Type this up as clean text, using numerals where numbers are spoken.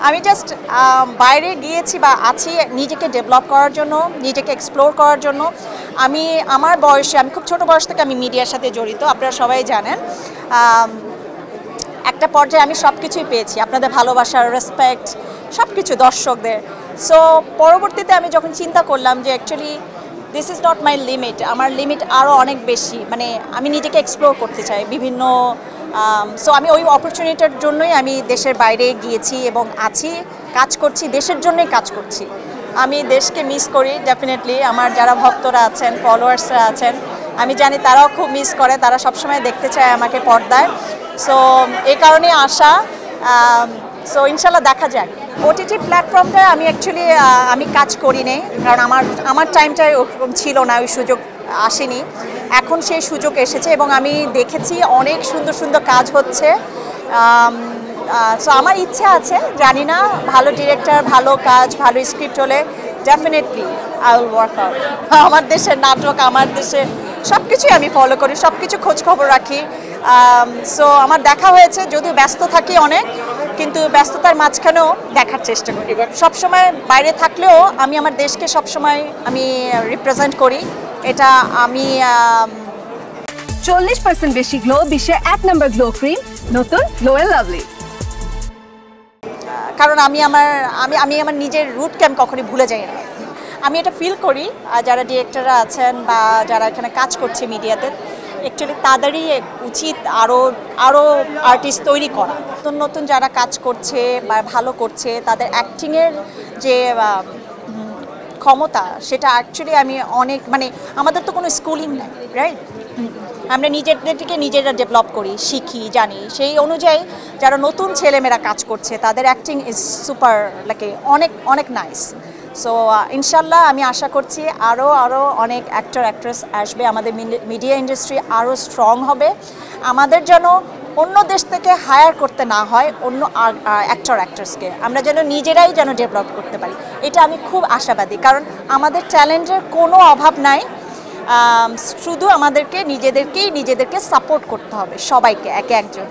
আমি জাস্ট বাইরে গিয়েছি বা আছি নিজেকে ডেভেলপ করার জন্য, নিজেকে এক্সপ্লোর করার জন্য। আমি আমার বয়সে, আমি খুব ছোট বয়স থেকে আমি মিডিয়ার সাথে জড়িত, আপনারা সবাই জানেন। একটা পর্যায়ে আমি সব কিছুই পেয়েছি, আপনাদের ভালোবাসা, রেসপেক্ট, সব কিছু দর্শকদের। সো পরবর্তীতে আমি যখন চিন্তা করলাম যে actually this is not my limit, আমার লিমিট আরও অনেক বেশি, মানে আমি নিজেকে এক্সপ্লোর করতে চাই বিভিন্ন। সো আমি ওই অপরচুনিটির জন্যই আমি দেশের বাইরে গিয়েছি এবং আছি, কাজ করছি, দেশের জন্যই কাজ করছি। আমি দেশকে মিস করি ডেফিনেটলি। আমার যারা ভক্তরা আছেন, ফলোয়ার্সরা আছেন, আমি জানি তারাও খুব মিস করে, তারা সবসময় দেখতে চায় আমাকে পর্দায়। সো এই কারণে আসা। সো ইনশাল্লাহ দেখা যাক। ওটিটি প্ল্যাটফর্মটায় আমি অ্যাকচুয়ালি আমি কাজ করি নি, কারণ আমার টাইমটাই ওরকম ছিল না, ওই সুযোগ আসেনি। এখন সেই সুযোগ এসেছে এবং আমি দেখেছি অনেক সুন্দর সুন্দর কাজ হচ্ছে। সো আমার ইচ্ছা আছে, জানি না, ভালো ডিরেক্টর, ভালো কাজ, ভালো স্ক্রিপ্ট হলে definitely I will work out. আমার দেশের নাটক, আমার দেশে সব কিছুই আমি ফলো করি, সব কিছু খোঁজ খবর রাখি। সো আমার দেখা হয়েছে, যদিও ব্যস্ত থাকি অনেক, কিন্তু ব্যস্ততার মাঝখানেও দেখার চেষ্টা করি। সবসময় বাইরে থাকলেও আমি আমার দেশকে সবসময় আমি রিপ্রেজেন্ট করি। এটা আমি 40% বেশি গ্লো, বিশ্বের 1 নম্বর গ্লো ক্রিম, নতুন গ্লো এন্ড লাভলি। কারণ আমি আমার নিজের রুটকে আমি কখনোই ভুলে যাই না। আমি এটা ফিল করি, যারা ডিরেক্টররা আছেন বা যারা এখানে কাজ করছে মিডিয়াতে, অ্যাকচুয়ালি তাদেরই উচিত আরও আর্টিস্ট তৈরি করা। নতুন নতুন যারা কাজ করছে বা ভালো করছে, তাদের অ্যাক্টিংয়ের যে ক্ষমতা, সেটা অ্যাকচুয়ালি আমি অনেক, মানে আমাদের তো কোনো স্কুলিং নাই, রাইট? আমরা নিজেদেরকে নিজেরা ডেভেলপ করি, শিখি, জানি। সেই অনুযায়ী যারা নতুন ছেলেমেয়েরা কাজ করছে, তাদের অ্যাক্টিং ইজ সুপার, লাগে অনেক অনেক নাইস। সো ইনশাল্লাহ আমি আশা করছি আরও অনেক অ্যাক্টর অ্যাক্ট্রেস আসবে, আমাদের মিডিয়া ইন্ডাস্ট্রি আরও স্ট্রং হবে। আমাদের যেন অন্য দেশ থেকে হায়ার করতে না হয় অন্য অ্যাক্টর অ্যাক্ট্রেসকে, আমরা যেন নিজেরাই যেন ডেভেলপ করতে পারি, এটা আমি খুব আশাবাদী। কারণ আমাদের ট্যালেন্টের কোনো অভাব নাই, শুধু আমাদেরকে নিজেদেরকে সাপোর্ট করতে হবে, সবাইকে, একে একজন।